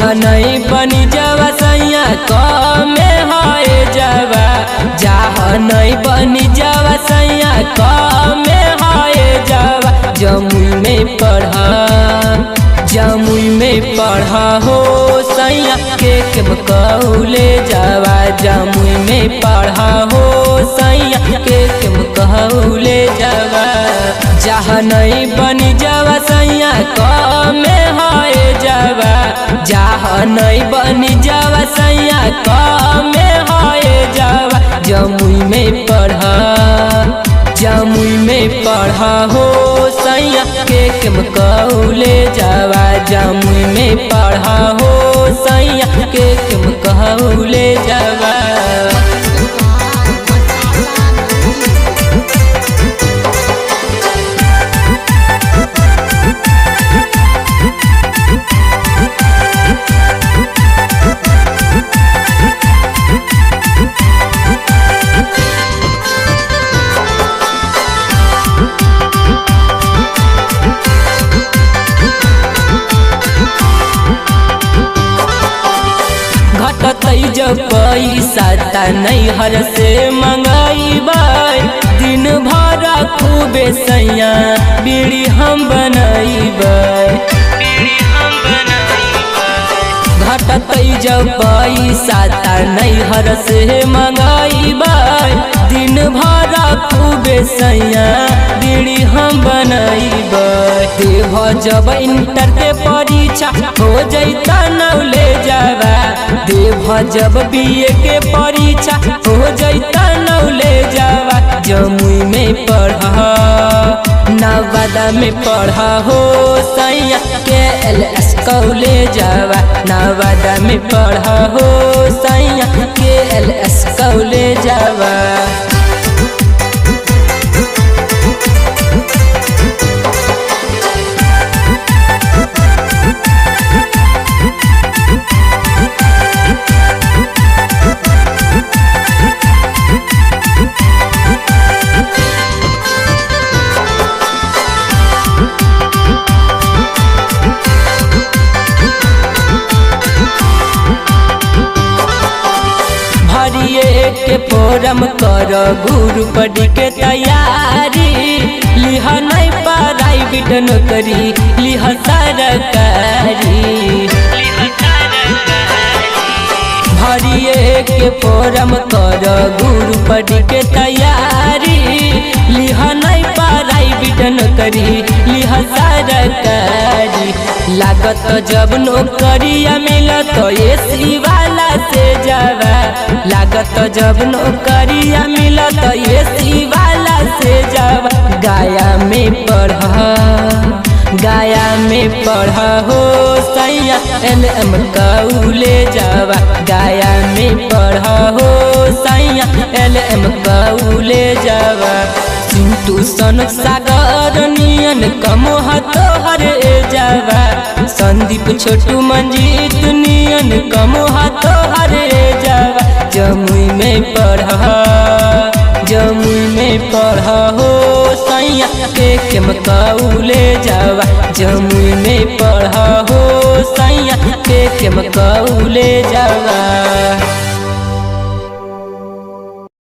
जहाँ नहीं बनी जावा सैया कमे है जावा, जहाँ नहीं बनी जावा सैया कमे है जावा। जमुई में पढ़ा, जमुई में पढ़ा हो सैया के कहले जावा, जमुई में पढ़ा हो सैया के कहले जावा। जहाँ नहीं बनी जावा सैया कमे है जावा, जहाँ नहीं बनी जावा सैया कमे है जावा। जमुई में पढ़ा, जमुई में पढ़ा हो सैया के कहले जावा, जमुई में पढ़ा हो सैया के कहले जावा। घटतै जब पैसा ता नैहर से मंगाइबै, दिन भर खूबे सैया बीड़ी हम बनैबै। घटतै जब पैसा ता नैहर से मंगाइबै, दिन भर खूबे सैया बीड़ी हम बनैबै। देव जब इंटर के परीक्षा हो जैता नौले जावा, देव जब बीए के परीक्षा हो जैता नौले जावा। जमुई में पढ़ा, नवादा में पढ़ा हो सैया KLS कॉलेज जावा, नवादा में पढ़ा हो सैया KLS कॉलेज जावा। के फोरम कर गुरु पढ़ी के तैयारी, लिह नहीं प्राइवेट नौकरी लिह सरकारी। भरिए के फोरम कर गुरु पढ़ी के तैयारी, लिह नहीं प्राइवेट नौकरी लिह सरकारी। लागत जब नौकरिया मिलत एसी वाला से जावा, लागत जब नौकरिया मिलत एसी वाला से जावा। गया में पढ़ा, गया में पढ़ा हो सैया LM कॉलेज जावा, गया में पढ़ा हो सैया LM कॉलेज जावा। सिंटू सन सागर नियन कमोह तोहर जावा, संदीप छोटू मंजीत नियन कमोह तोहर जावा। जमुई में पढ़ा, जमुई में पढ़ा हो सैया के कहले जावा, जमुई में पढ़ा हो सैया के कहले जावा।